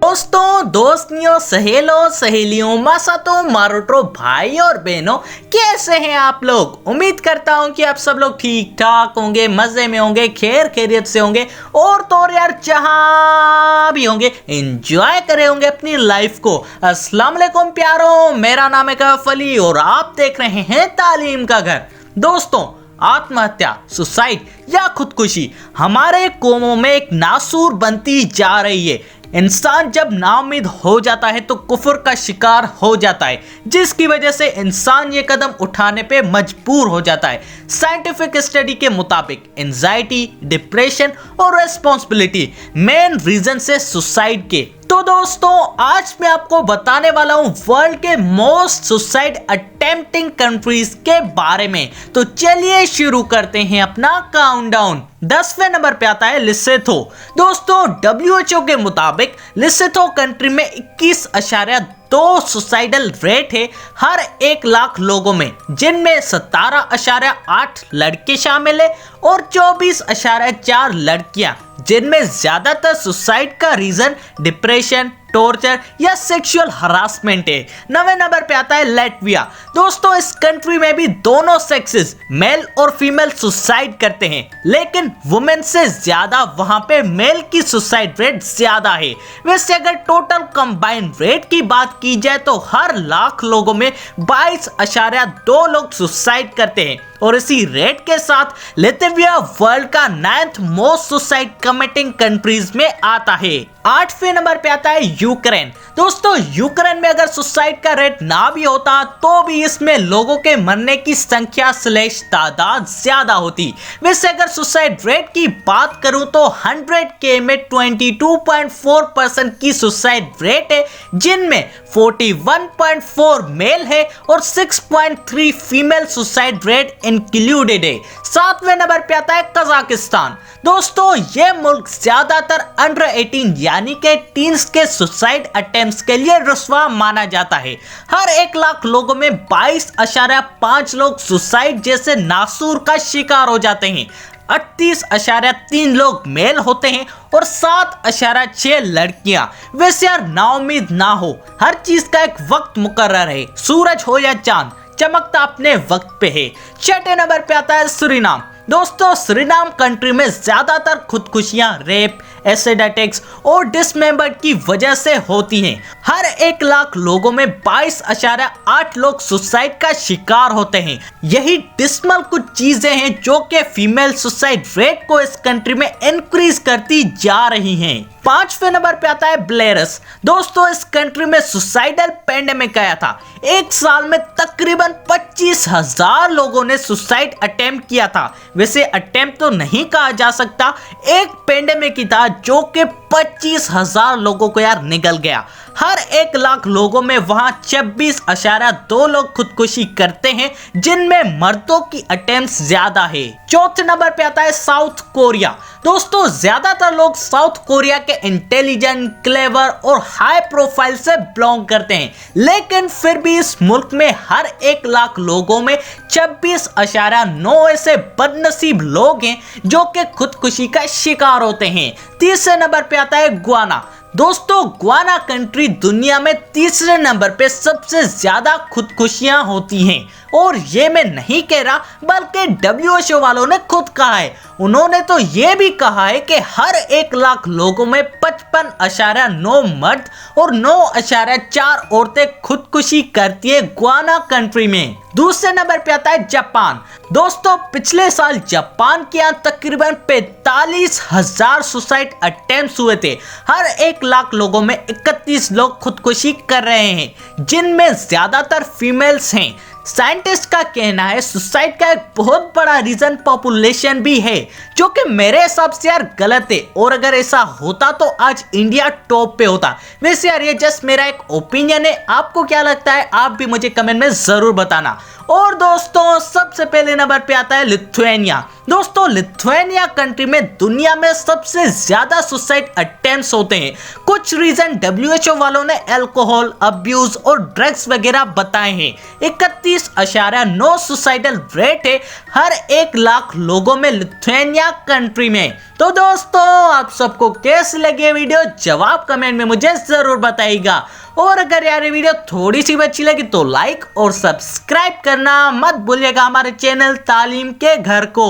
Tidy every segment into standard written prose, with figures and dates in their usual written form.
दोस्तों, दोस्तियों, सहेलों, सहेलियों, मासातों, मारोटो, भाई और बहनों, कैसे हैं आप लोग। उम्मीद करता हूं कि आप सब लोग ठीक ठाक होंगे, मजे में होंगे, खैर खैरियत से होंगे और तो और यार जहां भी होंगे एंजॉय करे होंगे अपनी लाइफ को। अस्सलाम वालेकुम प्यारों, मेरा नाम है कैफ अली और आप देख रहे हैं तालीम का घर। दोस्तों, आत्महत्या, सुसाइड या खुदकुशी हमारे कौमों में एक नासूर बनती जा रही है। इंसान जब नाउम्मीद हो जाता है तो कुफर का शिकार हो जाता है, जिसकी वजह से इंसान ये कदम उठाने पे मजबूर हो जाता है। साइंटिफिक स्टडी के मुताबिक एंजाइटी, डिप्रेशन और रेस्पॉन्सिबिलिटी मेन रीजन से सुसाइड के। तो दोस्तों, आज मैं आपको बताने वाला हूं वर्ल्ड के मोस्ट सुसाइड अटेम्प्टिंग कंट्रीज के बारे में। तो चलिए शुरू करते हैं अपना काउंटडाउन। 10वें नंबर पे आता है लेसोथो। दोस्तों, WHO के मुताबिक लेसोथो कंट्री में 21.2 सुसाइडल रेट है हर 1 लाख लोगों में, जिनमें 17.8 लड़के शामिल है और 24.4 लड़कियां, जिनमें ज्यादातर सुसाइड का रीजन डिप्रेशन, टॉर्चर या सेक्सुअल हरासमेंट है। 9वें नंबर पे आता है लातविया। दोस्तों, इस कंट्री में भी दोनों सेक्सेस मेल और फीमेल सुसाइड करते हैं, लेकिन वुमेन से ज्यादा वहां पे मेल की सुसाइड रेट ज्यादा है। वैसे अगर टोटल कंबाइंड रेट की बात की जाए तो हर लाख लोगों में 22.2 लोग सुसाइड करते हैं और इसी रेट के साथ लातविया वर्ल्ड का 9th most suicide committing countries में आता है। 8वें नंबर पे आता है यूक्रेन। दोस्तों, यूक्रेन में अगर सुसाइड का रेट ना भी होता तो भी इसमें लोगों के मरने की संख्या / तादाद ज्यादा होती। वैसे अगर सुसाइड रेट की बात करूं तो 100K में 22.4% की सुसाइड रेट है, जिनमें 41.4 मेल है और 6.3 फीमेल सुसाइड रेट इंक्लूडेड है। 7वें नंबर पे आता है कजाकिस्तान। दोस्तों, ये मुल्क ज्यादातर अंडर 18 यानी के टीन्स के सुसाइड अटेम्प्ट्स के लिए रुस्वा माना जाता है। हर 1 लाख लोगों में 22.5 लोग सुसाइड जैसे नासूर का शिकार हो जाते हैं। 38.3 लोग मेल होते हैं और 7.6 लड़कियां। वैसे यार नाउम्मीद ना हो, हर चीज का एक वक्त मुकर्रर है। सूरज हो या चांद, चमकता अपने वक्त पे है। 6ठे नंबर पे आता है सूरीनाम। दोस्तों, सूरीनाम कंट्री में ज्यादातर खुदकुशियां रेप, एसिड अटैक्स और डिसमेंबर की वजह से होती हैं। हर 1 लाख लोगों में 22.8 लोग सुसाइड का शिकार होते हैं। यही डिसमल कुछ चीजें हैं जो कि फीमेल सुसाइड रेट को इस कंट्री में इंक्रीज करती जा रही हैं। 5वें नंबर पे आता है बेलारूस। दोस्तों, इस कंट्री में सुसाइडल पेंडेमिक आया था। 1 साल में तकरीबन 25,000 लोगों ने सुसाइड अटेम्प्ट किया था। वैसे अटेम्प्ट तो नहीं कहा जा सकता, एक पेंडेमिक ही था जो कि 25,000 लोगों को यार निगल गया। हर 1 लाख लोगों में वहां 26.2 लोग खुदकुशी करते हैं, जिनमें मर्दों की अटेम्प्ट्स ज्यादा है। 4थे नंबर पे आता है साउथ कोरिया। दोस्तों, ज्यादातर लोग साउथ कोरिया के इंटेलिजेंट, क्लेवर और हाई प्रोफाइल से बिलोंग करते हैं, लेकिन फिर भी इस मुल्क में हर 1 लाख लोगों में 26.9 ऐसे बदनसीब लोग हैं जो कि खुदकुशी का शिकार होते हैं। 30वें नंबर पे आता है गुआना। दोस्तों, गुआना कंट्री दुनिया में 3रे नंबर पे सबसे ज्यादा खुदकुशियां होती हैं और ये मैं नहीं कह रहा बल्कि WHO वालों ने खुद कहा है। उन्होंने तो ये भी कहा है कि हर 1 लाख लोगों में 55.9 मर्द और 9.4 औरतें खुदकुशी करती है गुआना कंट्री में। दूसरे नंबर पे आता है जापान। दोस्तों, पिछले साल जापान के यहाँ तकरीबन 45,000 सुसाइड अटेम्प्ट्स हुए थे। हर 1 लाख लोगों में 31 लोग खुदकुशी कर रहे हैं, जिनमें ज्यादातर फीमेल्स हैं। साइंटिस्ट का कहना है सुसाइड का एक बहुत बड़ा रीजन पॉपुलेशन भी है, जो कि मेरे हिसाब से यार गलत है और अगर ऐसा होता तो आज इंडिया टॉप पे होता। वैसे यार ये जस्ट मेरा एक ओपिनियन है, आपको क्या लगता है आप भी मुझे कमेंट में जरूर बताना। और दोस्तों, सबसे पहले नंबर पे आता है लिथुआनिया। दोस्तों, लिथुआनिया कंट्री में दुनिया में सबसे ज्यादा सुसाइड अटेम्प्ट्स होते हैं। कुछ रीजन WHO वालों ने अल्कोहल अब्यूज और ड्रग्स वगैरह बताए हैं। 31.9 सुसाइडल रेट है हर 1 लाख लोगों में लिथुआनिया कंट्री में। तो दोस्तों आप सबको कैसी लगी वीडियो जवाब कमेंट में मुझे जरूर बताइएगा। और अगर यार ये वीडियो थोड़ी सी भी अच्छी लगी तो लाइक और सब्सक्राइब करना मत भूलिएगा हमारे चैनल तालीम के घर को।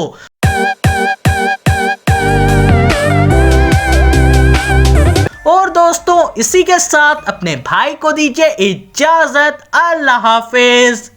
और दोस्तों इसी के साथ अपने भाई को दीजिए इजाजत। अल्लाह हाफिज।